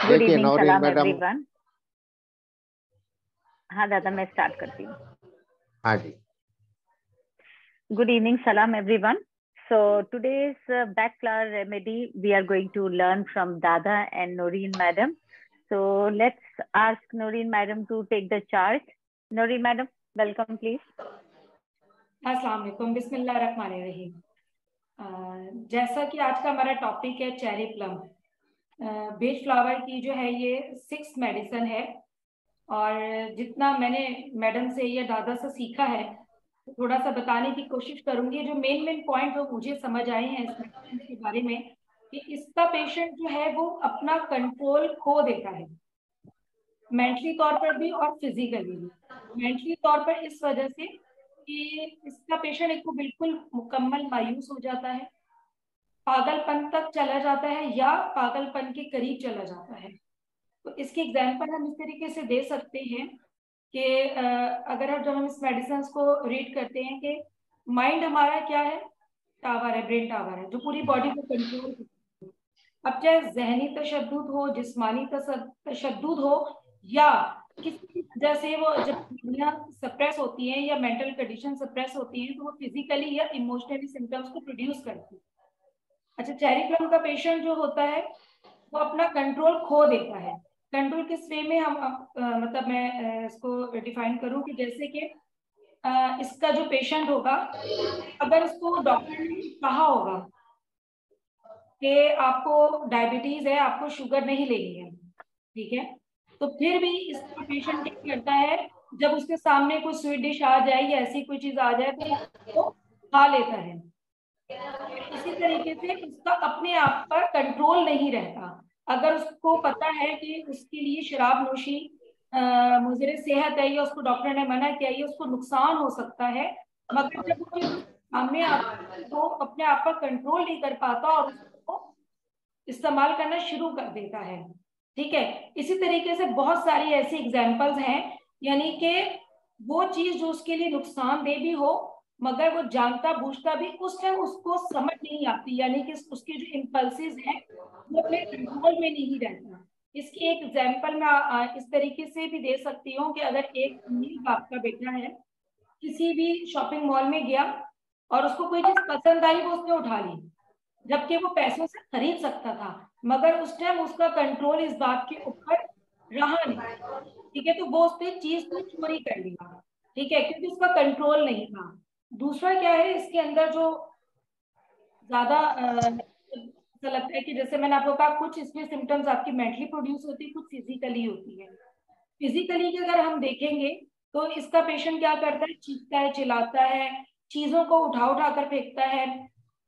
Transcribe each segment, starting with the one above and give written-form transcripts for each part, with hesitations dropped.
Good देखिए evening, Naureen सलाम madam. Everyone. हाँ दादा, मैं स्टार्ट करती हूँ। हाँ जी। Good evening, salam everyone. So today's backflower remedy we are going to learn from Dada and Noreen madam. So let's ask Noreen madam to take the charge. Noreen madam, welcome please. अस्सलाम वालेकुम, बिस्मिल्लाह रहमान रहीम। जैसा कि आज का हमारा topic है cherry plum. Beige flower की जो है ये 6 मेडिसिन है, और जितना मैंने मैडम से या दादा से सीखा है थोड़ा सा बताने की कोशिश करूंगी। जो मेन पॉइंट वो मुझे समझ आए हैं इस मेडिसिन के बारे में, कि इसका पेशेंट जो है वो अपना कंट्रोल खो देता है, मेंटली तौर पर भी और फिजिकली भी। मेंटली तौर पर इस वजह से कि इसका पेशेंट एक को बिल्कुल मुकम्मल मायूस हो जाता है, पागलपन तक चला जाता है या पागलपन के करीब चला जाता है। तो इसकी एग्जांपल हम इस तरीके से दे सकते हैं कि अगर जब हम इस मेडिसिन को रीड करते हैं कि माइंड हमारा क्या है, टावर है, ब्रेन टावर है जो पूरी बॉडी को कंट्रोल करता है। अब चाहे जहनी तशद्दुद हो, जिस्मानी तशद्दुद हो, या किसी भी वजह से वो जब बीमारियां सप्रेस होती हैं या मेंटल कंडीशन सप्रेस होती हैं तो वो फिजिकली या इमोशनली सिम्टम्स को प्रोड्यूस करती है। अच्छा, चेरी प्लम का पेशेंट जो होता है वो अपना कंट्रोल खो देता है। कंट्रोल किस वे में हम मतलब मैं इसको डिफाइन करूं कि जैसे कि इसका जो पेशेंट होगा, अगर उसको डॉक्टर ने कहा होगा कि आपको डायबिटीज है, आपको शुगर नहीं लेनी है, ठीक है, तो फिर भी इसका पेशेंट क्या करता है, जब उसके सामने कोई स्वीट डिश आ जाए या ऐसी कोई चीज आ जाए तो वो खा लेता है। इसी तरीके से उसका अपने आप पर कंट्रोल नहीं रहता। अगर उसको पता है कि उसके लिए शराब नोशी मुज़र सेहत है या उसको डॉक्टर ने मना किया या उसको नुकसान हो सकता है, मगर जब वो चीज सामने आता है तो अपने आप पर कंट्रोल नहीं कर पाता और उसको इस्तेमाल करना शुरू कर देता है। ठीक है, इसी तरीके से बहुत सारी ऐसी एग्जाम्पल्स हैं, यानी कि वो चीज जो उसके लिए नुकसानदेह भी हो मगर वो जानता बूझता भी उस टाइम उसको समझ नहीं आती, यानी कि उसके जो इम्पल्सिस हैं वो अपने कंट्रोल में नहीं रहता। इसकी एक एग्जाम्पल मैं इस तरीके से भी दे सकती हूँ कि अगर एक अमीर बाप का बेटा है, किसी भी शॉपिंग मॉल में गया और उसको कोई चीज पसंद आई वो उसने उठा ली, जबकि वो पैसों से खरीद सकता था, मगर उस टाइम उसका कंट्रोल इस बात के ऊपर रहा नहीं। ठीक है, तो वो उसने चीज को चोरी कर लिया, ठीक है, क्योंकि उसका कंट्रोल नहीं था। दूसरा क्या है इसके अंदर जो ज्यादा ऐसा लगता है कि जैसे मैंने आपको कहा कुछ इसमें सिम्टम्स आपकी मेंटली प्रोड्यूस होती है, कुछ फिजिकली होती है। फिजिकली की अगर हम देखेंगे तो इसका पेशेंट क्या करता है, चीखता है, चिल्लाता है, चीजों को उठा उठा कर फेंकता है,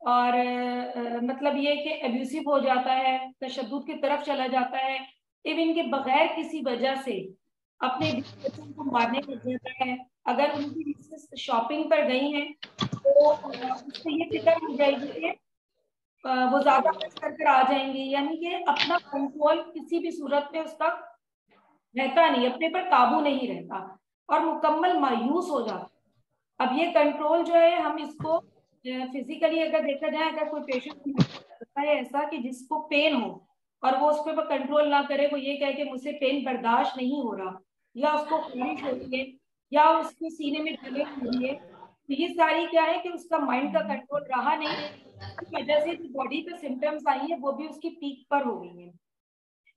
और मतलब ये कि एब्यूसिव हो जाता है, तशद्दुद की तरफ चला जाता है, इवन के बगैर किसी वजह से अपने बच्चों को मारने लग जाता है। अगर उनकी मिसेस शॉपिंग पर गई हैं तो उससे ये फिक्र हो जाएगी कि वो ज्यादा खर्च कर कर आ जाएंगी, यानी कि अपना कंट्रोल किसी भी सूरत में उसका रहता नहीं, अपने पर काबू नहीं रहता और मुकम्मल मायूस हो जाता। अब ये कंट्रोल जो है हम इसको फिजिकली अगर देखा जाए, अगर कोई पेशेंट होता है ऐसा कि जिसको पेन हो और वो उस पर कंट्रोल ना करे, वो ये कहे कि मुझसे पेन बर्दाश्त नहीं हो रहा, या उसको खारिश हो रही है या उसके सीने में जलन हो रही है, तो ये सारी क्या है कि उसका माइंड का कंट्रोल रहा नहीं, इस वजह से जो बॉडी पे सिम्टम्स आई है वो भी उसकी पीक पर हो गई है।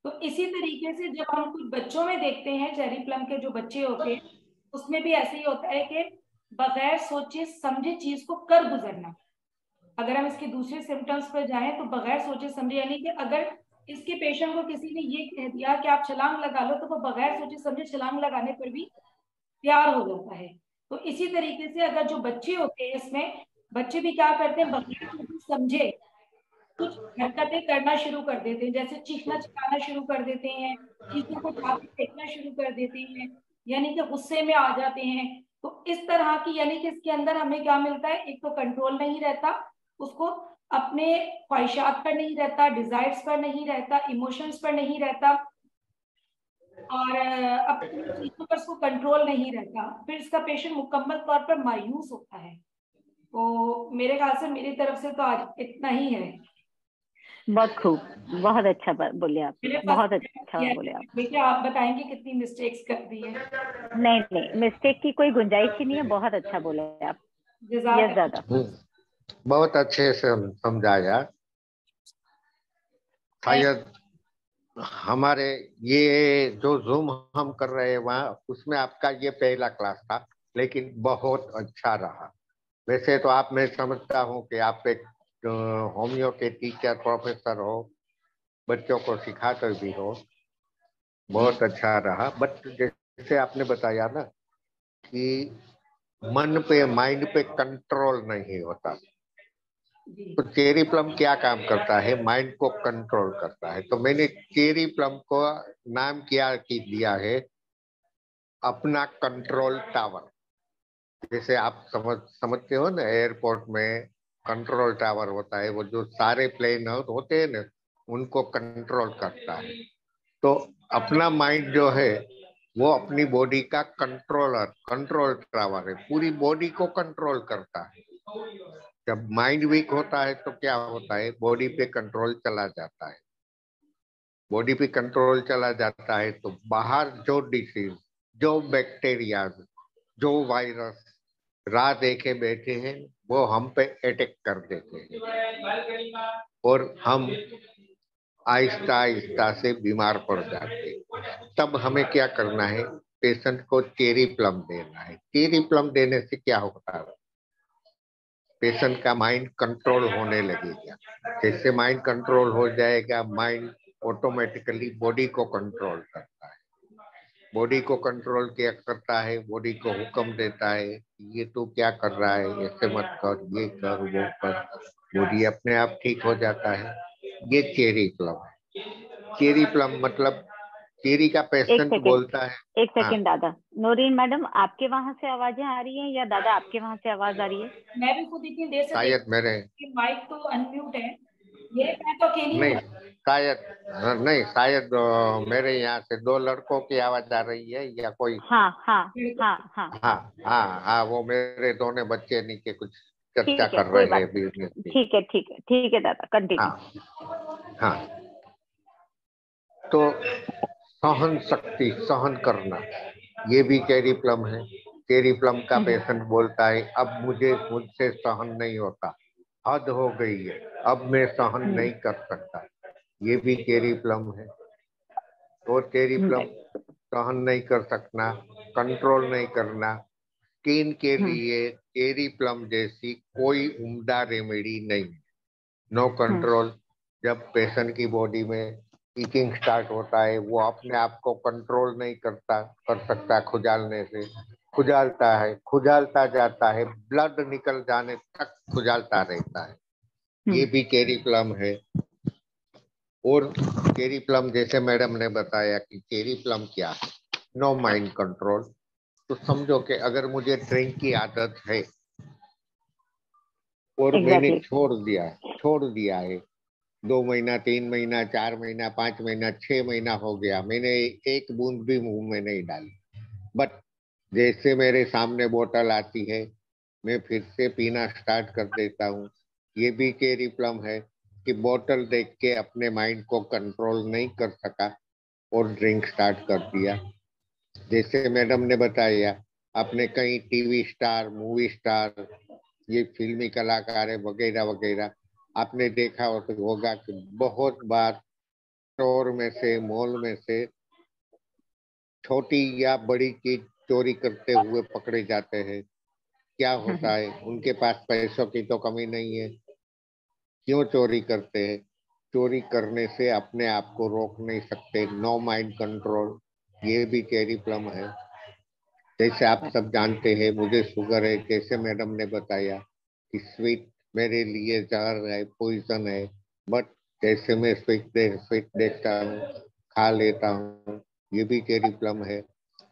तो इसी तरीके से जब हम कुछ बच्चों में देखते हैं, चेरी प्लम के जो बच्चे होते हैं उसमें भी ऐसे ही होता है कि बगैर सोचे समझे चीज को कर गुजरना। अगर हम इसके दूसरे सिम्टम्स पर जाएं तो बगैर सोचे समझे, यानी कि अगर इसके पेशेंट को किसी ने ये कह दिया कि आप छलांग लगा लो तो वो बगैर सोचे समझे छलांग लगाने पर भी तैयार हो जाता है। तो इसी तरीके से अगर जो बच्चे होते हैं इसमें, बच्चे भी क्या करते हैं, बगैर सोचे समझे कुछ हरकतें करना शुरू कर देते हैं, जैसे चीखना चिल्लाना शुरू कर देते हैं, चीजों को उठा के फेंकना शुरू कर देते हैं, यानी कि गुस्से में आ जाते हैं। तो इस तरह की, यानी कि इसके अंदर हमें क्या मिलता है, एक तो कंट्रोल नहीं रहता, उसको अपने ख्वाहिशात पर नहीं रहता, डिजायर्स पर नहीं रहता, इमोशंस पर नहीं रहता, और अपनी चीजों पर उसको कंट्रोल नहीं रहता, फिर इसका पेशेंट मुकम्मल तौर पर मायूस होता है। तो मेरे ख्याल से मेरी तरफ से तो आज इतना ही है। बहुत खूब, बहुत अच्छा बोले आप, मैंने बहुत फर्स्ट अच्छा किया बोले है। आप। देखिए आप बताएंगे कितनी मिस्टेक्स कर दी है। नहीं नहीं, मिस्टेक की कोई गुंजाइश ही नहीं है, बहुत अच्छा बोले आप। यस जज़ाक। दादा। बहुत अच्छे से समझाया। शायद हमारे ये जो जूम हम कर रहे हैं वहाँ, उसमें आपका ये पहला क्लास था, लेकिन बहुत अच्छा रहा। वैसे तो आप, मैं समझता हूँ कि आप एक होमियो के टीचर प्रोफेसर हो, बच्चों को सिखाते भी हो, बहुत अच्छा रहा। बट जैसे आपने बताया ना कि मन पे, माइंड पे कंट्रोल नहीं होता, तो चेरी प्लम क्या काम करता है? माइंड को कंट्रोल करता है। तो मैंने चेरी प्लम को नाम क्या की दिया है, अपना कंट्रोल टावर। जैसे आप समझते हो ना, एयरपोर्ट में कंट्रोल टावर होता है, वो जो सारे प्लेन होते हैं ना, उनको कंट्रोल करता है। तो अपना माइंड जो है वो अपनी बॉडी का कंट्रोल टावर है, पूरी बॉडी को कंट्रोल करता है। जब माइंड वीक होता है तो क्या होता है, बॉडी पे कंट्रोल चला जाता है। बॉडी पे कंट्रोल चला जाता है तो बाहर जो डिसीज, जो बैक्टीरिया, जो वायरस राह देखे बैठे हैं, वो हम पे अटैक कर देते हैं और हम आहिस्ता आहिस्ता से बीमार पड़ जाते हैं। तब हमें क्या करना है, पेशेंट को चेरी प्लम देना है। चेरी प्लम देने से क्या होता है, पेशेंट का माइंड कंट्रोल होने लगेगा। जैसे माइंड कंट्रोल हो जाएगा, माइंड ऑटोमेटिकली बॉडी को कंट्रोल करता है। बॉडी को कंट्रोल क्या करता है, बॉडी को हुक्म देता है, ये तू क्या कर रहा है, ऐसे मत कर, ये कर, वो कर। बॉडी अपने आप ठीक हो जाता है। ये चेरी प्लम है। चेरी प्लम मतलब चेरी का एक पेशेंट सेकेंड, बोलता है। एक हाँ सेकेंड दादा। नौरीन मैडम, आपके वहां से आवाजें आ रही हैं या दादा आपके वहां से आवाज आ रही है? मैं भी खुद इतनी देर से देख शायद मेरे, कि माइक तो अनम्यूट है। ये मैं तो अकेली नहीं हूँ। शायद, नहीं शायद मेरे यहाँ से दो लड़कों की आवाज आ रही है या कोई। हाँ हाँ हाँ हाँ। हाँ हाँ हाँ, वो मेरे दोनों बच्चे नीचे कुछ चर्चा ठीक है, कर कोई रहे बात हैं बिजनेस नहीं। की। ठीक है ठीक है ठीक है दादा, कंटिन्यू। हाँ हाँ। तो सहन शक्ति, सहन करना, ये भी चेरी प्लम है। चेरी प्लम का पेशेंट बोलता है, अब मुझसे सहन नहीं होता, हद हो गई है, अब मैं सहन नहीं कर सकता। ये भी चेरी प्लम है। तो चेरी प्लम सहन नहीं कर सकना, कंट्रोल नहीं करना, स्किन के लिए चेरी प्लम जैसी कोई उम्दा रेमेडी नहीं। No control. जब पेशेंट की बॉडी में ईचिंग स्टार्ट होता है, वो अपने आप को कंट्रोल नहीं कर सकता, खुजालने से खुजालता है, खुजालता जाता है, ब्लड निकल जाने तक खुजालता रहता है। ये भी चेरी प्लम है। और चेरी प्लम, जैसे मैडम ने बताया कि चेरी प्लम क्या है, नो माइंड कंट्रोल। तो समझो कि अगर मुझे ड्रिंक की आदत है और मैंने एग्जैक्टली। छोड़ दिया है, 2 महीना, 3 महीना, 4 महीना, 5 महीना, 6 महीना हो गया, मैंने एक बूंद भी मुंह में नहीं डाली, बट जैसे मेरे सामने बोतल आती है, मैं फिर से पीना स्टार्ट कर देता हूँ। ये भी चेरी प्लम है कि बोतल देख के अपने माइंड को कंट्रोल नहीं कर सका और ड्रिंक स्टार्ट कर दिया। जैसे मैडम ने बताया, आपने कई टीवी स्टार, मूवी स्टार, ये फिल्मी कलाकार है वगैरह वगैरह, आपने देखा होगा कि बहुत बार स्टोर में से, मॉल में से छोटी या बड़ी चीज चोरी करते हुए पकड़े जाते हैं। क्या होता है, उनके पास पैसों की तो कमी नहीं है, क्यों चोरी करते हैं? चोरी करने से अपने आप को रोक नहीं सकते, नो माइंड कंट्रोल। ये भी चेरी प्लम है। जैसे आप सब जानते हैं, मुझे शुगर है, जैसे मैडम ने बताया कि स्वीट मेरे लिए जहर है, पॉइजन है, बट जैसे मैं स्वीट देखता हूँ, खा लेता हूँ। ये भी चेरी प्लम है।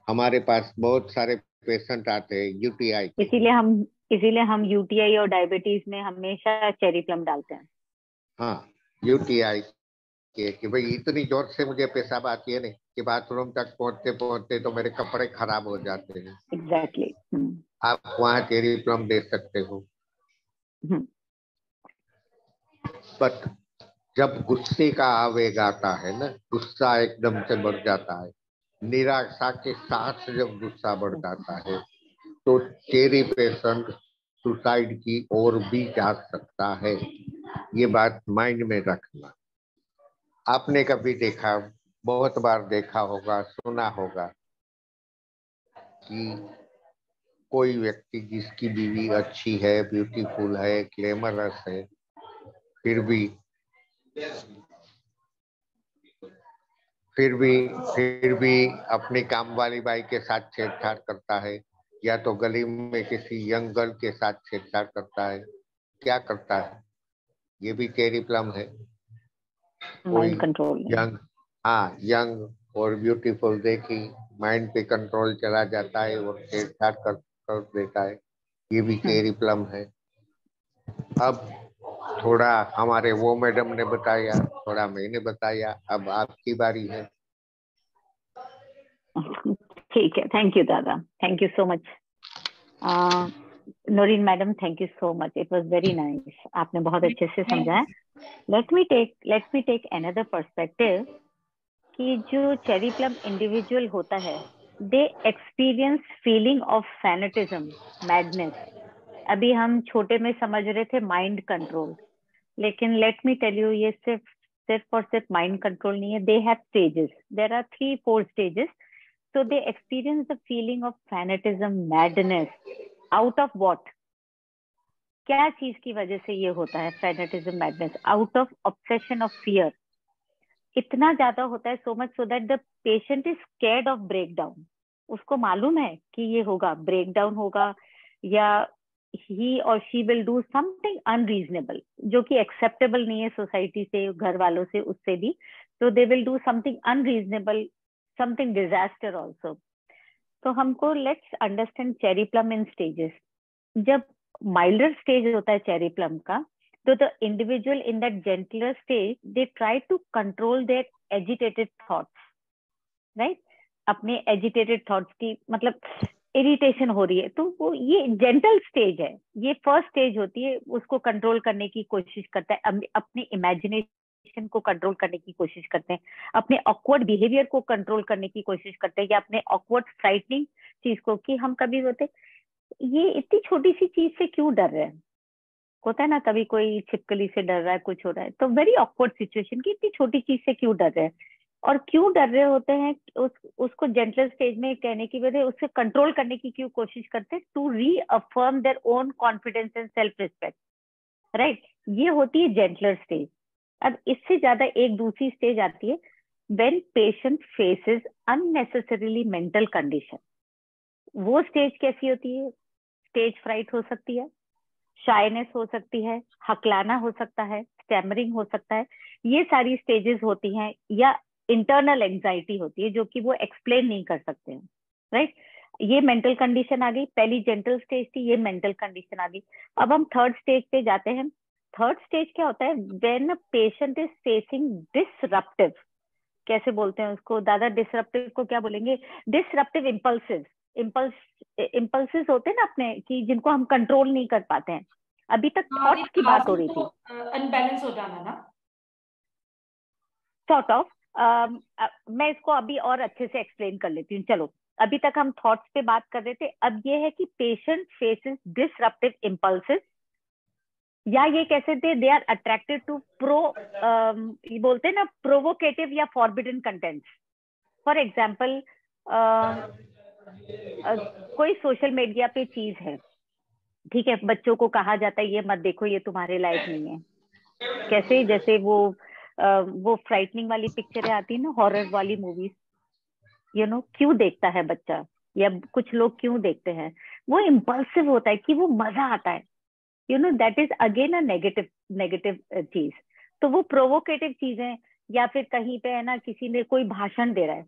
हमारे पास बहुत सारे पेशेंट आते हैं यूटीआई के। इसीलिए हम यूटीआई और डायबिटीज में हमेशा चेरी प्लम डालते हैं। हाँ, यूटीआई के, कि भाई इतनी जोर से मुझे पेशाब आती है नहीं कि बाथरूम तक पहुंचते पहुंचते तो मेरे कपड़े खराब हो जाते हैं। एग्जैक्टली। आप वहाँ चेरी प्लम दे सकते हो। हम्म। बट जब गुस्से का आवेग आता है ना, गुस्सा एकदम से बढ़ जाता है, निराशा के साथ जब गुस्सा बढ़ जाता है, तो चेरी पेशेंट सुसाइड की ओर भी जा सकता है। ये बात माइंड में रखना। आपने कभी देखा, बहुत बार देखा होगा, सुना होगा कि कोई व्यक्ति जिसकी बीवी अच्छी है, ब्यूटीफुल है, ग्लैमरस है, फिर भी फिर भी फिर भी अपनी काम वाली बाई के साथ छेड़छाड़ करता है, या तो गली में किसी यंग गर्ल के साथ छेड़छाड़ करता है। क्या करता है? ये भी चेरी प्लम है। कोई माइंड कंट्रोल नहीं। यंग, हाँ, यंग और ब्यूटीफुल देखी, माइंड पे कंट्रोल चला जाता है और छेड़छाड़ कर देता है। ये भी चेरी प्लम है। अब थोड़ा हमारे वो मैडम ने बताया, थोड़ा मैंने बताया, अब आपकी बारी है। ठीक है, थैंक यू दादा, thank you so much. Noreen madam, thank you so much, it was very nice, आपने बहुत अच्छे से समझाया। Let me take another perspective कि जो चेरी प्लम इंडिविजुअल होता है, they experience feeling of fanaticism, madness. अभी हम छोटे में समझ रहे थे माइंड कंट्रोल, लेकिन लेट मी टेल यू, ये सिर्फ और सिर्फ माइंड कंट्रोल नहीं है। They have stages, there are 3-4 stages. So they experience the feeling of fanatism, madness. Out of what? क्या चीज की वजह से ये होता है fanatism, madness? Out of obsession of fear. इतना ज्यादा होता है, so much so that the patient is scared of breakdown. उसको मालूम है कि ये होगा, breakdown होगा, या he or she will do something unreasonable, जो कि acceptable नहीं है सोसाइटी से, घर वालों से, उससे भी. So they will do something unreasonable, something disaster also. तो हमको let's understand cherry plum in stages. जब माइल्डर स्टेज होता है चेरी प्लम का, तो the individual in that gentler stage, they try to control their agitated thoughts, right? अपने agitated thoughts की, मतलब इरिटेशन हो रही है, तो वो ये जेंटल स्टेज है, ये फर्स्ट स्टेज होती है. उसको कंट्रोल करने की कोशिश करता है, अपनी इमेजिनेशन को कंट्रोल करने की कोशिश करते हैं, अपने ऑकवर्ड बिहेवियर को कंट्रोल करने की कोशिश करते हैं, या अपने ऑकवर्ड फ्राइटनिंग चीज को, कि हम कभी होते ये इतनी छोटी सी चीज से क्यों डर रहे हैं. होता है ना, कभी कोई छिपकली से डर रहा है, कुछ हो रहा है, तो वेरी ऑकवर्ड सिचुएशन की इतनी छोटी चीज से क्यों डर रहे हैं. और क्यों डर रहे होते हैं, उसको जेंटल स्टेज में कहने की वजह, उससे कंट्रोल करने की क्यों कोशिश करते हैं, to reaffirm their own confidence and self respect, right? ये होती है जेंटलर स्टेज. अब इससे ज्यादा एक दूसरी स्टेज आती है, when patient faces unnecessarily mental condition. वो स्टेज कैसी होती है? स्टेज फ्राइट हो सकती है, शाइनेस हो सकती है, हकलाना हो सकता है, स्टैमरिंग हो सकता है. ये सारी स्टेजेस होती हैं, या इंटरनल एंजाइटी होती है, जो कि वो एक्सप्लेन नहीं कर सकते हैं, राइट? ये मेंटल कंडीशन आ गई. पहली जेंटल स्टेज थी, ये मेंटल कंडीशन आ गई. अब हम थर्ड स्टेज पे जाते हैं. थर्ड स्टेज क्या होता है? When a patient is facing disruptive, कैसे बोलते हैं उसको दादा, डिसरप्टिव को क्या बोलेंगे? Disruptive impulsive. इम्पल्सिस होते हैं ना अपने, कि जिनको हम कंट्रोल नहीं कर पाते हैं. अभी तक थॉट्स की बात हो रही थी, अनबैलेंस हो जाना ना, सॉर्ट ऑफ. मैं इसको अभी और अच्छे से एक्सप्लेन कर लेती हूँ. चलो, अभी तक हम थॉट्स पे बात कर रहे थे, अब ये है कि पेशेंट फेसेस डिसरप्टिव इम्पल्सिस, या ये कैसे थे, दे आर अट्रैक्टेड टू ये बोलते हैं ना, प्रोवोकेटिव या फॉरबिडन कंटेंट्स. फॉर एग्जाम्पल, कोई सोशल मीडिया पे चीज है, ठीक है, बच्चों को कहा जाता है ये मत देखो, ये तुम्हारे लायक नहीं है. कैसे? जैसे वो फ्राइटनिंग वाली पिक्चरें आती है ना, हॉरर वाली मूवीज, क्यों देखता है बच्चा, या कुछ लोग क्यों देखते हैं? वो इम्पल्सिव होता है, कि वो मजा आता है, that is again a negative चीज. तो वो प्रोवोकेटिव चीजें, या फिर कहीं पे है ना, किसी ने कोई भाषण दे रहा है,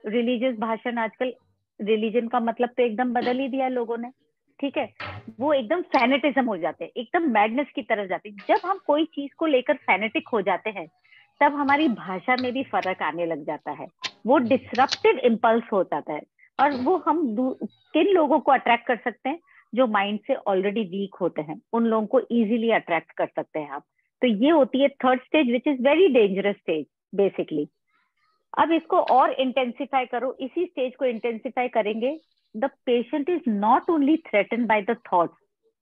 रिलीजियस भाषण, आजकल रिलीजन का मतलब तो एकदम बदल ही दिया लोगों ने, ठीक है? वो एकदम फैनेटिज्म हो जाते हैं, एकदम मैडनेस की तरफ जाते हैं. जब हम कोई चीज को लेकर फैनेटिक हो जाते हैं, तब हमारी भाषा में भी फर्क आने लग जाता है. वो डिसरप्टिव इम्पल्स हो जाता है. और वो हम किन लोगों को अट्रैक्ट कर सकते हैं? जो माइंड से ऑलरेडी वीक होते हैं, उन लोगों को इजीली अट्रैक्ट कर सकते हैं आप. तो ये होती है third stage, which is very dangerous stage basically. अब इसको और इंटेंसिफाई करो, इसी स्टेज को इंटेंसिफाई करेंगे, the patient is not only threaten by the thoughts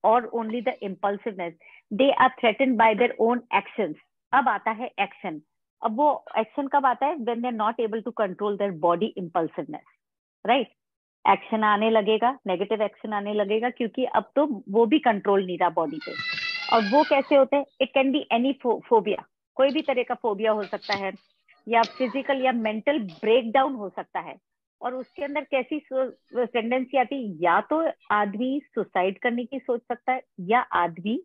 और only the impulsiveness, they are threaten by their own actions. अब आता है एक्शन। अब वो एक्शन कब आता है? When they are not able to control their body impulsiveness, right? Action आने लगेगा, नेगेटिव एक्शन आने लगेगा, क्योंकि अब तो वो भी कंट्रोल नहीं रहा बॉडी पे। और वो कैसे होते हैं? It can be any phobia, कोई भी तरह का फोबिया हो सकता है, या फिजिकल या मेंटल ब्रेकडाउन हो सकता है। और उसके अंदर कैसी टेंडेंसी आती है? या तो आदमी सुसाइड करने की सोच सकता है, या आदमी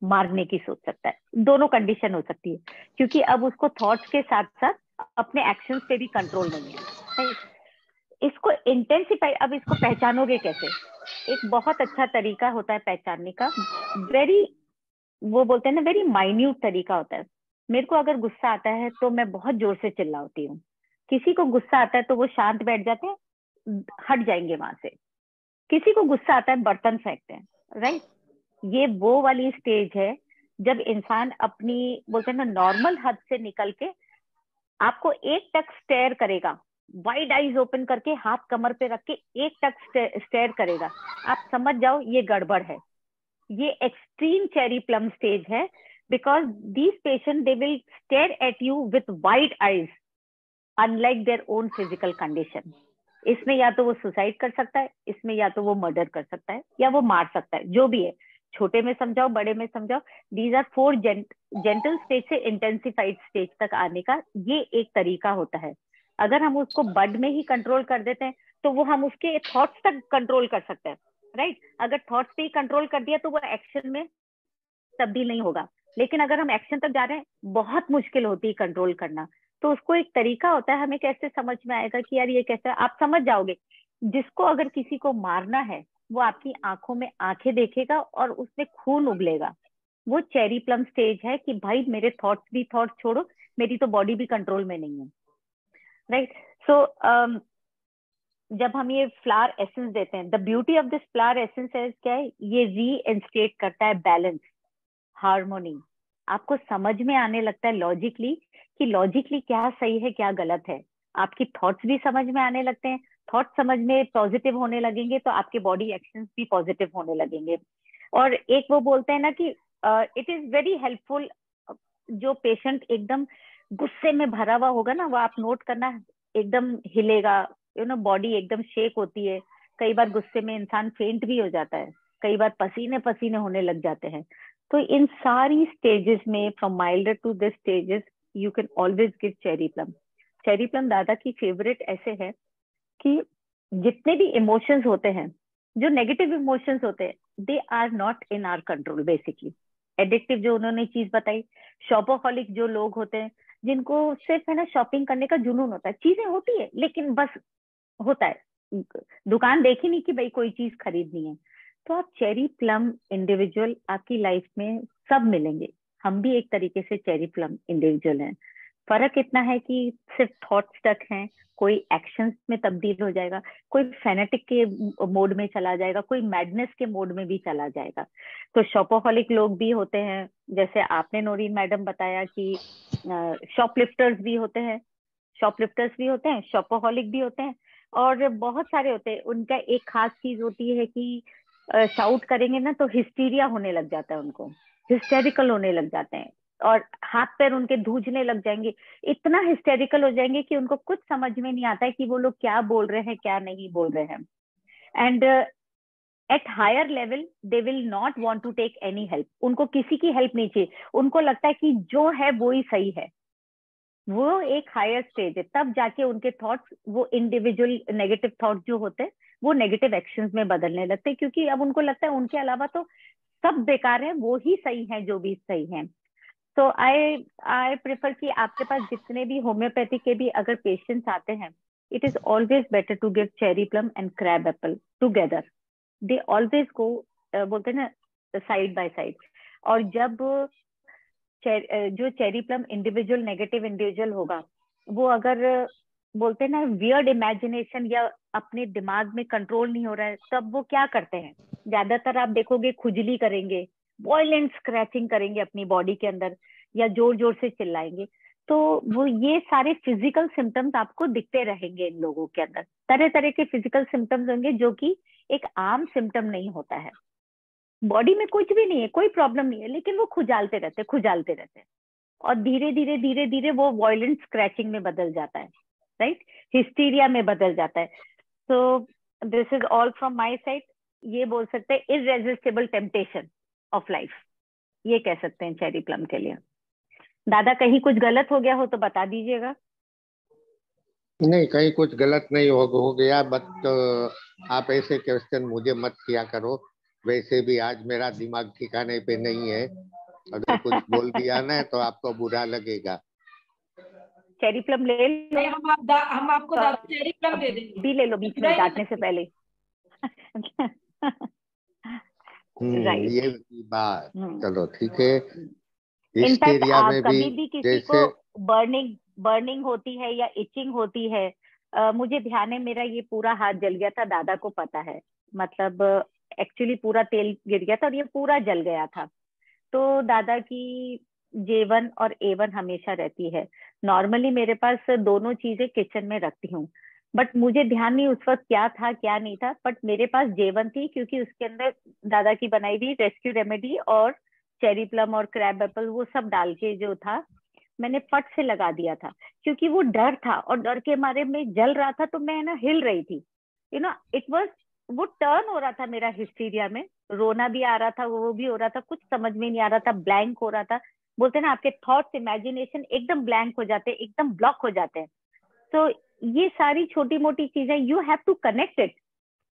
मारने की सोच सकता है। दोनों कंडीशन हो सकती है, क्योंकि अब उसको थॉट्स के साथ साथ अपने एक्शंस पे भी कंट्रोल नहीं है। इसको इंटेंसिफाई, अब इसको पहचानोगे कैसे? एक बहुत अच्छा तरीका होता है पहचानने का, वेरी, वो बोलते हैं ना, वेरी माइन्यूट तरीका होता है। मेरे को अगर गुस्सा आता है तो मैं बहुत जोर से चिल्लाती हूँ, किसी को गुस्सा आता है तो वो शांत बैठ जाते हैं, हट जाएंगे वहां से। किसी को गुस्सा आता है, बर्तन फेंकते हैं, राइट? ये वो वाली स्टेज है जब इंसान अपनी, बोलते हैं ना, नॉर्मल हद से निकल के आपको एक टक स्टेयर करेगा, वाइड आईज ओपन करके, हाथ कमर पे रख के एक टक स्टेयर करेगा, आप समझ जाओ ये गड़बड़ है। ये एक्सट्रीम चेरी प्लम स्टेज है, because these patient they will stare at you with wide eyes, unlike their own physical condition. इसमें या तो वो सुसाइड कर सकता है, इसमें या तो वो मर्डर कर सकता है, या वो मार सकता है, जो भी है। छोटे में समझाओ, बड़े में समझाओ, दीज आर 4 जेंटल स्टेज से इंटेंसिफाइड स्टेज तक आने का ये एक तरीका होता है। अगर हम उसको बड में ही कंट्रोल कर देते हैं तो वो हम उसके थॉट्स तक कंट्रोल कर सकते हैं, राइट? अगर थॉट्स पे ही कंट्रोल कर दिया तो वो एक्शन में तब्दील नहीं होगा। लेकिन अगर हम एक्शन तक जा रहे हैं, बहुत मुश्किल होती है कंट्रोल करना। तो उसको एक तरीका होता है, हमें कैसे समझ में आएगा कि यार ये कैसे, आप समझ जाओगे। जिसको अगर किसी को मारना है, वो आपकी आंखों में आंखें देखेगा और उसमें खून उबलेगा। वो चेरी प्लम स्टेज है कि भाई मेरे थॉट्स भी थॉट्स छोड़ो, मेरी तो बॉडी भी कंट्रोल में नहीं है, राइट? सो जब हम ये फ्लावर एसेंस देते हैं, the beauty of this flower essence है क्या है? ये रीइंस्टेट करता है बैलेंस, हार्मोनी। आपको समझ में आने लगता है लॉजिकली कि लॉजिकली क्या सही है क्या गलत है। आपकी थॉट्स भी समझ में आने लगते हैं, थॉट्स समझ में पॉजिटिव होने लगेंगे तो आपके बॉडी एक्शंस भी पॉजिटिव होने लगेंगे। और एक वो बोलते हैं ना कि इट इज वेरी हेल्पफुल। जो पेशेंट एकदम गुस्से में भरा हुआ होगा ना, वो आप नोट करना, एकदम हिलेगा, बॉडी एकदम शेक होती है। कई बार गुस्से में इंसान फेंट भी हो जाता है, कई बार पसीने पसीने होने लग जाते हैं। तो इन सारी स्टेजेस में, from milder to this stages, you can always give cherry plum. Cherry plum दादा की फेवरेट ऐसे है कि जितने भी इमोशंस होते हैं, जो नेगेटिव इमोशंस होते हैं, they are not in our control basically. Addictive जो उन्होंने चीज बताई, शॉपोहॉलिक जो लोग होते हैं, जिनको सिर्फ है ना शॉपिंग करने का जुनून होता है, चीजें होती है लेकिन बस होता है, दुकान देखी नहीं कि भाई कोई चीज खरीदनी है। तो आप चेरी प्लम इंडिविजुअल आपकी लाइफ में सब मिलेंगे। हम भी एक तरीके से चेरी प्लम इंडिविजुअल हैं। फर्क इतना है कि सिर्फ थॉट्स तक हैं, कोई एक्शंस में तब्दील हो जाएगा, कोई फेनेटिक के मोड में चला जाएगा, कोई मैडनेस के मोड में भी चला जाएगा। तो शॉपोहॉलिक लोग भी होते हैं, जैसे आपने नोरीन मैडम बताया कि शॉपलिफ्टर्स भी होते हैं, शॉपलिफ्टर्स भी होते हैं, शॉपोहॉलिक भी होते हैं, और बहुत सारे होते हैं। उनका एक खास चीज होती है कि शाउट करेंगे ना तो हिस्टीरिया होने लग जाता है उनको, हिस्टेरिकल होने लग जाते हैं, और हाथ पैर उनके धूजने लग जाएंगे। इतना हिस्टेरिकल हो जाएंगे कि उनको कुछ समझ में नहीं आता है कि वो लोग क्या बोल रहे हैं क्या नहीं बोल रहे हैं। And at higher level they will not want to take any help. उनको किसी की हेल्प नहीं चाहिए, उनको लगता है कि जो है वो ही सही है। वो एक हायर स्टेज है, तब जाके उनके थॉट्स, वो इंडिविजुअल नेगेटिव थॉट्स जो होते हैं, वो नेगेटिव एक्शंस में बदलने लगते हैं, क्योंकि अब उनको लगता है उनके अलावा तो सब बेकार है, वो ही सही है जो भी सही है। तो आई प्रेफर कि आपके पास जितने भी होम्योपैथी के भी अगर पेशेंट्स आते हैं, it is always better to give cherry plum and crab apple together. They always go, बोलते हैं ना, साइड बाय साइड। और जब जो cherry plum individual negative individual होगा, वो अगर बोलते हैं ना वियर्ड इमेजिनेशन या अपने दिमाग में कंट्रोल नहीं हो रहा है, तब वो क्या करते हैं? ज्यादातर आप देखोगे खुजली करेंगे, वॉयलेंट स्क्रैचिंग करेंगे अपनी बॉडी के अंदर, या जोर जोर से चिल्लाएंगे, तो वो ये सारे फिजिकल सिम्टम्स आपको दिखते रहेंगे। इन लोगों के अंदर तरह तरह के फिजिकल सिम्टम्स होंगे जो कि एक आम सिम्टम नहीं होता है। बॉडी में कुछ भी नहीं है, कोई प्रॉब्लम नहीं है, लेकिन वो खुजालते रहते हैं और धीरे धीरे धीरे धीरे वो वायलेंट स्क्रैचिंग में बदल जाता है, राइट, हिस्टीरिया में बदल जाता है। तो this is all from my side. ये बोल सकते हैं इररेजिस्टिबल टेम्पटेशन ऑफ लाइफ, ये कह सकते हैं चेरी प्लम के लिए। दादा कहीं कुछ गलत हो गया हो तो बता दीजिएगा। नहीं, कहीं कुछ गलत नहीं हो गया, बट आप ऐसे क्वेश्चन मुझे मत किया करो। वैसे भी आज मेरा दिमाग ठिकाने पे नहीं है, अगर कुछ बोल दिया ना तो आपको बुरा लगेगा। चेरी प्लम ले लो, हम आपको चेरी प्लम दे देंगे, भी ले लो बीच में डांटने से पहले। राइट, ये बात, चलो ठीक है। इनफैक्ट में कभी भी किसी जैसे को बर्निंग होती है या इचिंग होती है, मुझे ध्यान है मेरा ये पूरा हाथ जल गया था, दादा को पता है, मतलब एक्चुअली पूरा तेल गिर गया था और ये पूरा जल गया था। तो दादा की J1 और A1 हमेशा रहती है। नॉर्मली मेरे पास दोनों चीजें किचन में रखती हूँ, बट मुझे ध्यान नहीं उस वक्त क्या था क्या नहीं था, बट मेरे पास J1 थी क्योंकि उसके अंदर दादा की बनाई हुई रेस्क्यू रेमेडी और चेरी प्लम और क्रैब एप्पल वो सब डाल के जो था मैंने फट से लगा दिया था, क्योंकि वो डर था और डर के मारे में जल रहा था, तो मैं ना हिल रही थी, इट वाज, वो टर्न हो रहा था मेरा हिस्टीरिया में, रोना भी आ रहा था, वो भी हो रहा था, कुछ समझ में नहीं आ रहा था, ब्लैंक हो रहा था। बोलते हैं ना आपके थॉट्स इमेजिनेशन एकदम ब्लैंक हो जाते हैं, एकदम ब्लॉक हो जाते हैं। तो ये सारी छोटी मोटी चीजें you have to connect it,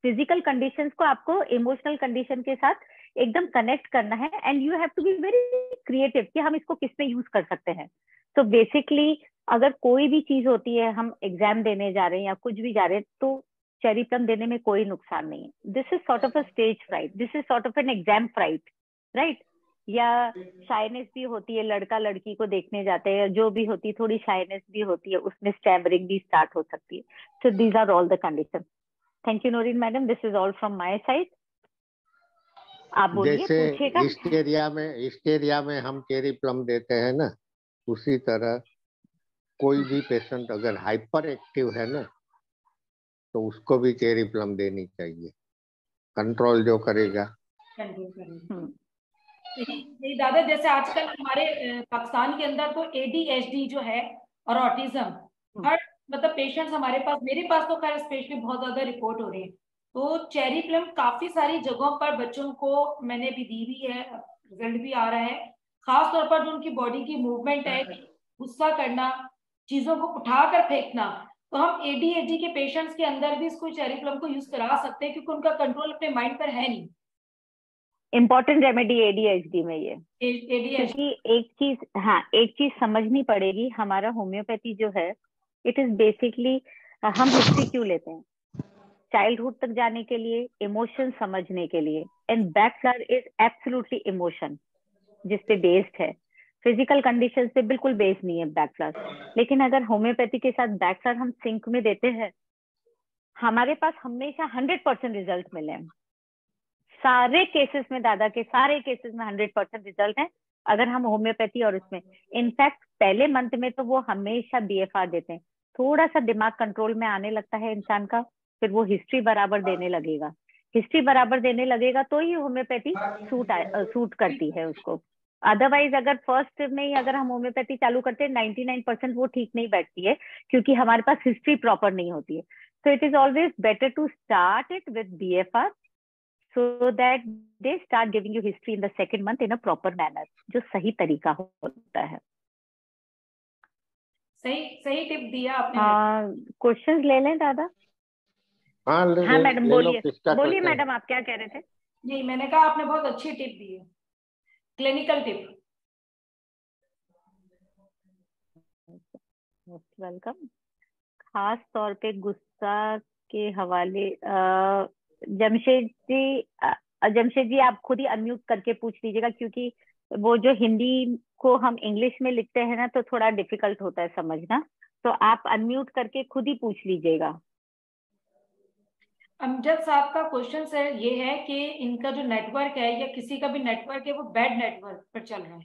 physical conditions को आपको इमोशनल कंडीशन के साथ एकदम कनेक्ट करना है, and you have to be very creative कि हम इसको किस में यूज कर सकते हैं। तो बेसिकली अगर कोई भी चीज होती है, हम एग्जाम देने जा रहे हैं या कुछ भी जा रहे हैं, तो चेरी प्लम देने में कोई नुकसान नहीं है। This is sort of a stage fright, this is sort of an exam fright, right. या शाइनेस भी होती है, लड़का लड़की को देखने जाते हैं, जो भी होती है, थोड़ी शाइनेस भी होती है, उसमें स्टैमरिंग भी स्टार्ट हो सकती है। So these are all the condition. Thank you Noreen madam, this is all from my side. आप बोलिए, जैसे पूछिएगा। हिस्टेरिया में हम चेरी प्लम देते हैं ना, उसी तरह कोई भी पेशेंट अगर हाइपर एक्टिव है ना, तो उसको भी चेरी प्लम देनी चाहिए, कंट्रोल जो करेगा। नहीं दादा, जैसे आजकल हमारे पाकिस्तान के अंदर तो ADHD जो है और ऑटिज्म, हर मतलब पेशेंट्स हमारे पास, मेरे पास तो खैर स्पेशली बहुत ज्यादा रिपोर्ट हो रही है। तो चेरी प्लम काफी सारी जगहों पर बच्चों को मैंने भी दी हुई है, रिजल्ट भी आ रहा है। खास तौर पर जो उनकी बॉडी की मूवमेंट है, गुस्सा करना, चीजों को उठाकर फेंकना, तो हम ADHD के पेशेंट्स के अंदर भी इसको चेरी प्लम को यूज करा सकते हैं, क्योंकि उनका कंट्रोल अपने माइंड पर है नहीं। इम्पोर्टेंट रेमेडी ADHD में ये, ADHD। क्योंकि एक चीज, हाँ एक चीज समझनी पड़ेगी, हमारा होम्योपैथी जो है इट इज बेसिकली, हम हिस्ट्री क्यों लेते हैं, चाइल्डहुड तक जाने के लिए, इमोशन समझने के लिए, एंड बैकफ्लावर इज एब्सोल्युटली इमोशन जिस पे बेस्ड है, फिजिकल कंडीशन पे बिल्कुल बेस्ड नहीं है बैकफ्लावर। लेकिन अगर होम्योपैथी के साथ बैकफ्लावर हम सिंक में देते हैं, हमारे पास हमेशा 100% रिजल्ट मिले हैं, सारे केसेस में, दादा के सारे केसेस में 100% रिजल्ट है अगर हम होम्योपैथी और उसमें। इनफैक्ट पहले मंथ में तो वो हमेशा BFR देते हैं, थोड़ा सा दिमाग कंट्रोल में आने लगता है इंसान का, फिर वो हिस्ट्री बराबर देने लगेगा, हिस्ट्री बराबर देने लगेगा तो ही होम्योपैथी सूट करती है उसको। अदरवाइज अगर फर्स्ट में ही अगर हम होम्योपैथी चालू करते हैं, 99% वो ठीक नहीं बैठती है, क्योंकि हमारे पास हिस्ट्री प्रॉपर नहीं होती है। So it is always better to start it with BFR so that they start giving you history in the second month in a proper manner, जो सही तरीका होता है। सही टिप दिया आपने। क्वेश्चंस ले लें दादा। हाँ मैडम बोलिए मैडम, आप क्या कह रहे थे? नहीं, मैंने कहा आपने बहुत अच्छी टिप दी है, क्लिनिकल टिप। वेलकम। खास तौर पे गुस्सा के हवाले, जमशेद जी आप खुद ही अनम्यूट करके पूछ लीजिएगा, क्योंकि वो जो हिंदी को हम इंग्लिश में लिखते हैं ना, तो थोड़ा डिफिकल्ट होता है समझना, तो आप अनम्यूट करके खुद ही पूछ लीजिएगा। अमजद साहब का क्वेश्चन सर ये है कि इनका जो नेटवर्क है या किसी का भी नेटवर्क है वो बैड नेटवर्क पर चल रहा है।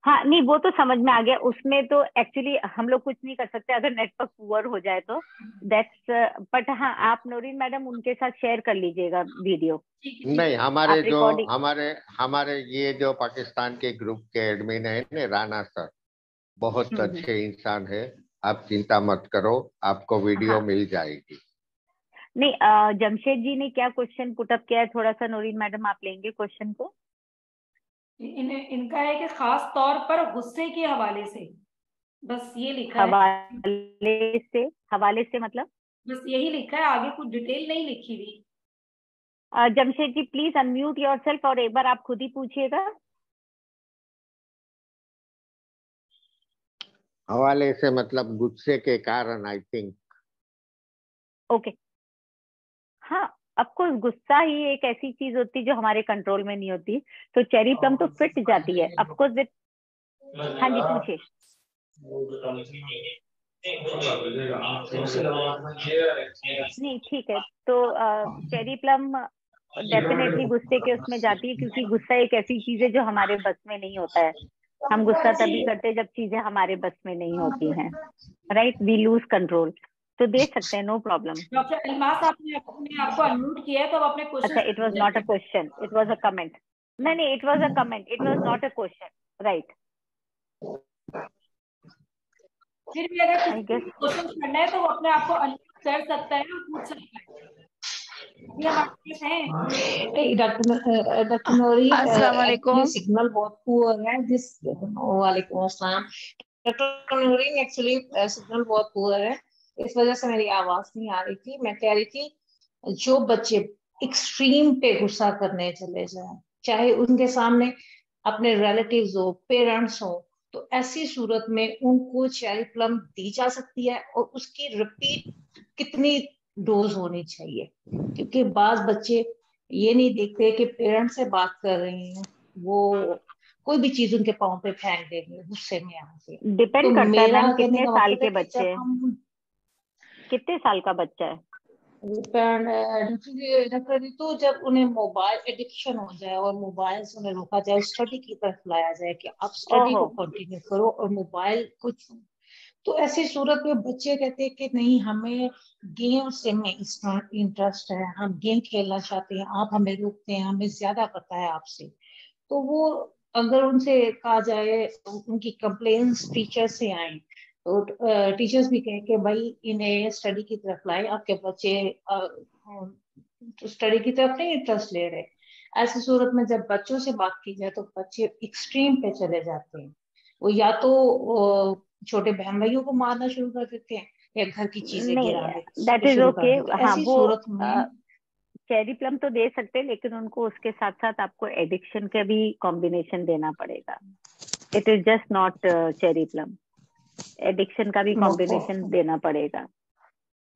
हाँ नहीं, वो तो समझ में आ गया। उसमें तो एक्चुअली हम लोग कुछ नहीं कर सकते अगर नेटवर्क पुअर हो जाए तो, दैट्स। बट हाँ, आप नौरीन मैडम उनके साथ शेयर कर लीजिएगा वीडियो। नहीं, आप रिकॉर्डिंग। हमारे हमारे ये जो पाकिस्तान के ग्रुप के एडमिन है ना, राणा सर, बहुत हम्म। अच्छे इंसान है। आप चिंता मत करो, आपको वीडियो हाँ मिल जाएगी। नहीं, जमशेद जी ने क्या क्वेश्चन पुटअप किया है, थोड़ा सा नौरीन मैडम आप लेंगे क्वेश्चन को? इनका है कि खास तौर पर गुस्से के हवाले से, बस ये लिखा है। हवाले से मतलब? बस यही लिखा है, आगे कुछ डिटेल नहीं लिखी हुई। Jamshed ji please unmute yourself और एक बार आप खुद ही पूछिएगा। हवाले से मतलब गुस्से के कारण, आई थिंक। ओके। हाँ, ऑफकोर्स गुस्सा ही एक ऐसी चीज होती है जो हमारे कंट्रोल में नहीं होती, तो चेरी प्लम तो फिट जाती है ऑफकोर्स विद। हाँ जी पूछिए। नहीं ठीक है, तो चेरी प्लम डेफिनेटली गुस्से के उसमें जाती है, क्योंकि गुस्सा एक ऐसी चीज है जो हमारे बस में नहीं होता है। हम गुस्सा तभी करते हैं जब चीजें हमारे बस में नहीं होती हैं, राइट? We lose control. तो दे सकते हैं, नो प्रॉब्लम। डॉक्टर अलमास, आपने अपने आपको अनम्यूट किया है, तो आप अपने अच्छा, question it was not a question, it was a comment. नहीं नहीं, it was a comment, it was not a question, right? फिर भी अगर आई किसी गेस। को क्वेश्चन करना है तो वो अपने आप को अनम्यूट कर सकता है और पूछ सकता है। ये हमारे पास है। डॉक्टर नूरी, अस्सलाम एक्चुअली वालेकुम। सिग्नल बहुत पुअर है जिस वालेकुम अस्सलाम। डॉक्टर नूरी, एक्चुअली सिग्नल बहुत पुअर है, इस वजह से मेरी आवाज नहीं आ रही थी। मैं कह रही थी, जो बच्चे एक्सट्रीम पे गुस्सा करने चले जाएं, चाहे उनके सामने अपने रिलेटिव्स हो, पेरेंट्स हो, तो ऐसी सूरत में उनको चेरी प्लम दी जा सकती है, और उसकी रिपीट कितनी डोज होनी चाहिए? क्योंकि बाज बच्चे ये नहीं देखते कि पेरेंट्स से बात कर रहे हैं, वो कोई भी चीज उनके पाँव पे फेंक देंगे गुस्से में आके। तो डिपेंड करता है मेरा मैम कहने कितने का साल मतलब है के कि बच्चे जब हैं, हम कितने साल का बच्चा है? डॉक्टर रितु, जब उन्हें मोबाइल एडिक्शन हो जाए और मोबाइल से उन्हें रोका जाए, स्टडी की तरफ लाया जाए कि आप स्टडी ओहो। को कंटिन्यू करो और मोबाइल को छोड़ो, तो ऐसी सूरत में बच्चे कहते हैं कि नहीं, हमें गेम से में इंटरेस्ट है, हम गेम खेलना चाहते हैं, आप हमें रोकते हैं, हमें ज्यादा पता है आपसे। तो वो, अगर उनसे कहा जाए, उनकी कंप्लेन्स टीचर से आए, तो टीचर्स भी कहें कि भाई इन्हें स्टडी की तरफ लाए, आपके बच्चे स्टडी की तरफ नहीं इंटरेस्ट ले रहे। ऐसी सूरत में जब बच्चों से बात की जाए तो बच्चे एक्सट्रीम पे चले जाते हैं। वो या तो छोटे बहन भाइयों को मारना शुरू कर देते हैं, या घर की चीजें नहीं, गिराने दैट इज शुरू कर ओके। देते हैं। हाँ ऐसी वो सूरत में चेरी प्लम तो दे सकते हैं, लेकिन उनको उसके साथ साथ आपको एडिक्शन का भी कॉम्बिनेशन देना पड़ेगा। It is just not cherry plum, addiction का भी कॉम्बिनेशन देना पड़ेगा,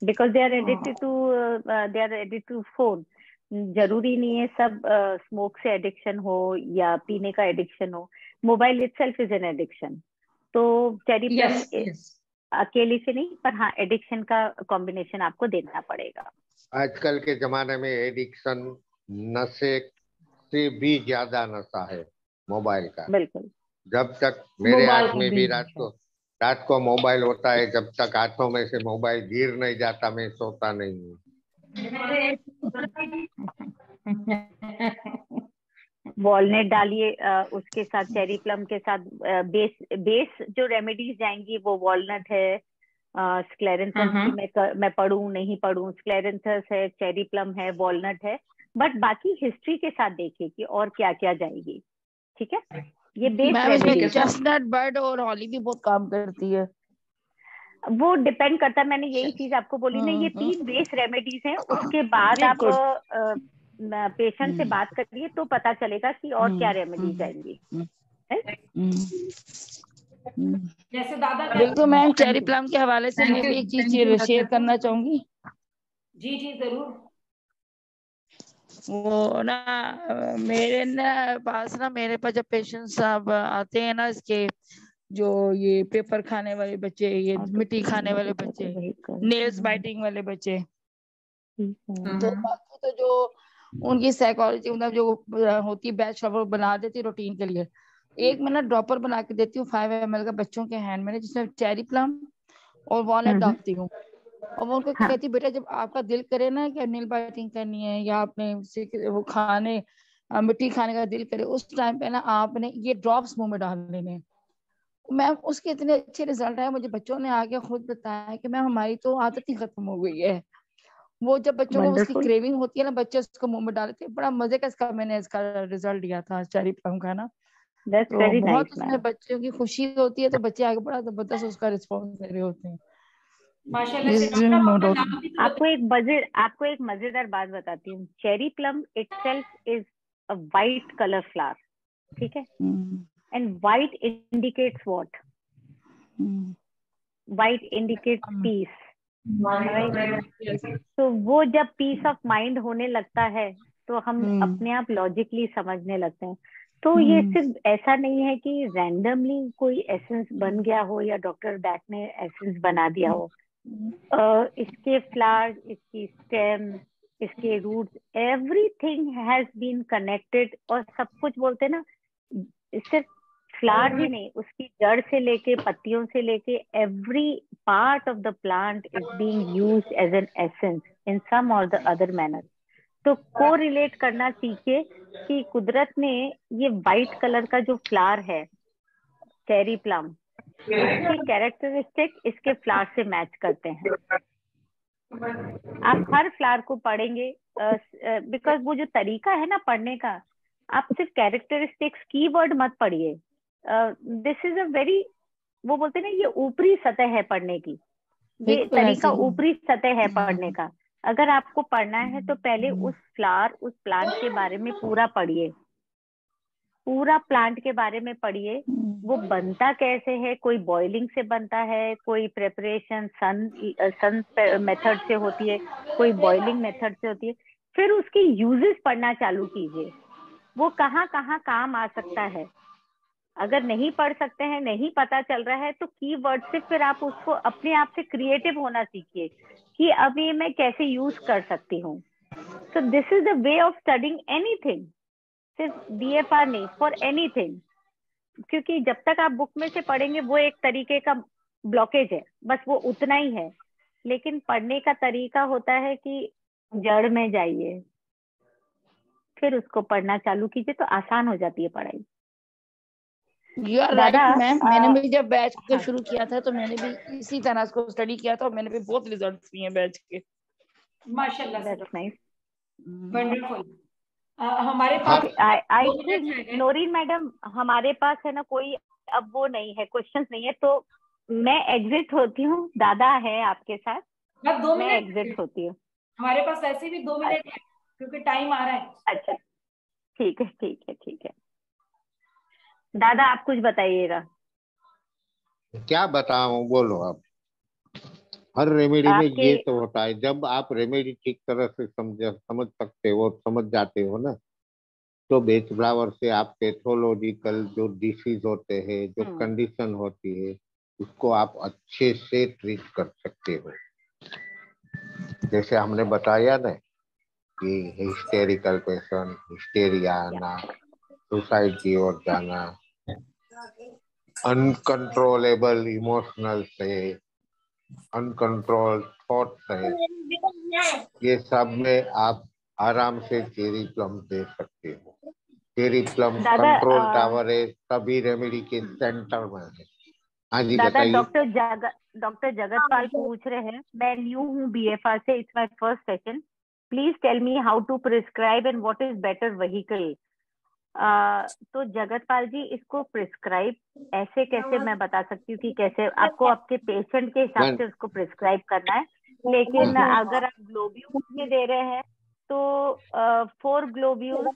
because they are addicted to phone. जरूरी नहीं है सब स्मोक से एडिक्शन हो या पीने का एडिक्शन हो, mobile itself is an addiction. तो चेरी प्लम यस यस अकेले से नहीं, पर हाँ एडिक्शन का कॉम्बिनेशन आपको देना पड़ेगा। आजकल के जमाने में एडिक्शन नशे से भी ज्यादा नशा है मोबाइल का। बिल्कुल। जब तक मेरे मोबाइल हाथ की में भी भी रात को मोबाइल होता है, जब तक हाथों में से मोबाइल गिर नहीं जाता मैं सोता नहीं हूँ। वॉलनट डालिए उसके साथ, चेरी प्लम के साथ। बेस बेस जो रेमेडीज जाएंगी वो वॉलनट है, स्क्लेरेंथस की मैं पढ़ूं नहीं पढ़ूं, स्क्लेरेंथस है, चेरी प्लम है, वॉलनट है। बट बाकी हिस्ट्री के साथ देखिए कि और क्या क्या जाएगी। ठीक है, ये बेस मैम इसमें रेमेडीज है। चेस्टनट बर्ड और हॉली भी बहुत काम करती है। वो डिपेंड करता है, मैंने यही चीज आपको बोली ना, ये 3 बेस रेमेडीज हैं। उसके बाद आप बिल्कुल। पेशेंट से बात करिए तो पता चलेगा कि और क्या रेमेडीज आएंगी। जैसे दादा बिल्कुल कहते मैम, हैं। चेरी प्लम के हवाले से मैं भी एक चीज शेयर करना चाहूंगी। जी जी जरूर। वो ना, मेरे पास जब पेशेंट्स अब आते हैं ना, इसके जो ये पेपर खाने वाले बच्चे, ये मिट्टी खाने वाले बच्चे, नेल्स बाइटिंग वाले बच्चे, तो बाकी तो जो उनकी साइकोलॉजी मतलब जो होती है बैच वो बना देती रूटीन के लिए, एक मैं ना ड्रॉपर बना के देती हूँ 5 ml का बच्चों के हैंड में, जिसमें चेरी प्लम और वॉलनट डालती हूँ। और वो उनको कहती है बेटा जब आपका दिल करे ना कि नील बाइटिंग करनी है या आपने वो खाने मिट्टी खाने का दिल करे, उस टाइम पे ना आपने ये ड्रॉप्स मुंह में डाल लेने हैं। मैम उसके इतने अच्छे रिजल्ट आए, मुझे बच्चों ने आके खुद बताया कि मैम हमारी तो आदत ही खत्म हो गई है। वो जब बच्चों को उसकी क्रेविंग होती है ना, बच्चे उसको मुंह में डालते हैं। बड़ा मजे का इसका मैंने इसका रिजल्ट दिया था चेरी प्लम का ना। तो बहुत उसमें बच्चों की खुशी होती है, तो बच्चे आगे बड़ा जबरदस्त उसका रिस्पॉन्स दे रहे होते हैं। आपको एक मजेदार बात बताती हूँ। Cherry plum itself is a white colour flower, ठीक है, and white indicates what? White indicates peace, right? तो वो जब पीस ऑफ माइंड होने लगता है तो हम अपने आप लॉजिकली समझने लगते हैं। तो ये सिर्फ ऐसा नहीं है कि रैंडमली कोई एसेंस बन गया हो या डॉक्टर बैक ने एसेंस बना दिया हो। इसके फ्लावर्स, इसकी स्टेम, इसके roots, everything has been connected. और सब कुछ बोलते हैं ना, सिर्फ फ्लावर ही नहीं, उसकी जड़ से लेके पत्तियों से लेके every part of the plant is being used as an essence in some और द अदर मैनर। तो को रिलेट करना सीखे कि कुदरत ने ये वाइट कलर का जो फ्लावर है चेरी प्लम, उसके कैरेक्टरिस्टिक इसके फ्लावर से मैच करते हैं। आप हर फ्लावर को पढ़ेंगे बिकॉज वो जो तरीका है ना पढ़ने का, आप सिर्फ कैरेक्टरिस्टिक्स कीवर्ड मत पढ़िए। दिस इज अ वेरी, वो बोलते हैं ना, ये ऊपरी सतह है पढ़ने की, ये तरीका ऊपरी सतह है पढ़ने का। अगर आपको पढ़ना है तो पहले उस फ्लावर, उस प्लांट के बारे में पूरा पढ़िए, पूरा प्लांट के बारे में पढ़िए। वो बनता कैसे है, कोई बॉइलिंग से बनता है, कोई प्रेपरेशन सन मेथड से होती है, कोई बॉइलिंग मेथड से होती है। फिर उसके यूजेस पढ़ना चालू कीजिए, वो कहाँ कहाँ काम आ सकता है। अगर नहीं पढ़ सकते हैं, नहीं पता चल रहा है, तो कीवर्ड से फिर आप उसको अपने आप से क्रिएटिव होना सीखिए कि अब ये मैं कैसे यूज कर सकती हूँ। So this is the way of studying anything, सिर्फ BFR नहीं, फॉर एनीथिंग। क्योंकि जब तक आप बुक में से पढ़ेंगे वो एक तरीके का ब्लॉकेज है, बस वो उतना ही है। लेकिन पढ़ने का तरीका होता है कि जड़ में जाइए, फिर उसको पढ़ना चालू कीजिए, तो आसान हो जाती है पढ़ाई। राइट मैम, मैंने भी जब बैच को शुरू किया था तो मैंने भी इसी तरह से स्टडी किया था और मैंने भी बहुत रिजल्ट दिए हैं बैच के। माशाल्लाह, दैट्स नाइस, वंडरफुल। हमारे पास आई थिंक नोरीन मैडम, हमारे पास है ना कोई अब वो नहीं है, क्वेश्चंस नहीं है, तो मैं एग्जिट होती हूँ। दादा है आपके साथ, बस 2 मिनट मैं एग्जिट होती हूँ। हमारे पास ऐसे भी 2 मिनट है क्योंकि टाइम आ रहा है। अच्छा, ठीक है ठीक है ठीक है। दादा आप कुछ बताइएगा। क्या बताऊं, बोलो आप। हर रेमेडी में ये तो होता है, जब आप रेमेडी ठीक तरह से समझ सकते हो, समझ जाते हो ना, तो बेच फ्लावर से आप पैथोलॉजिकल जो डिसीज होते हैं, जो कंडीशन होती है, उसको आप अच्छे से ट्रीट कर सकते हो। जैसे हमने बताया ना कि हिस्टेरिकल पेशेंट, हिस्टेरिया आना, सुसाइड की ओर जाना, अनकंट्रोलेबल इमोशनल से, अनकंट्रोल थॉट से, ये सब में आप आराम से चेरी प्लम दे सकते हो। चेरी प्लम कंट्रोल टावर है, सभी रेमेडी के सेंटर में है। हाँ जी बताइए। डॉक्टर जगतपाल पूछ रहे हैं, मैं न्यू हूँ BFR से, it's my first session, please tell me how to prescribe and what is better vehicle. तो जगतपाल जी, इसको प्रिस्क्राइब ऐसे कैसे मैं बता सकती हूँ कि कैसे आपको आपके पेशेंट के हिसाब से उसको प्रिस्क्राइब करना है। लेकिन अगर आप ग्लोब्यूल्स में दे रहे हैं तो 4 ग्लोब्यूल्स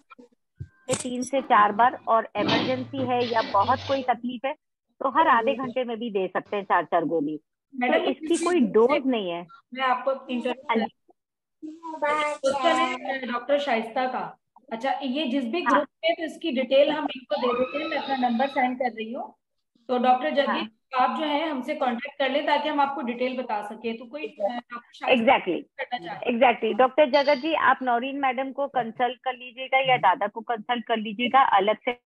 3 से 4 बार, और इमरजेंसी है या बहुत कोई तकलीफ है तो हर आधे घंटे में भी दे सकते हैं 4-4 गोली। तो इसकी कोई डोज नहीं है। मैं आपको डॉक्टर शाइस्ता का, अच्छा ये जिस भी ग्रुप में, तो इसकी डिटेल हम इनको दे देते हैं। मैं अपना नंबर सेंड कर रही हूँ, तो डॉक्टर जगत आप जो है हमसे कांटेक्ट कर ले ताकि हम आपको डिटेल बता सके। तो कोई एग्जैक्टली डॉक्टर जगत जी, आप नौरीन मैडम को कंसल्ट कर लीजिएगा या दादा को कंसल्ट कर लीजिएगा, अलग से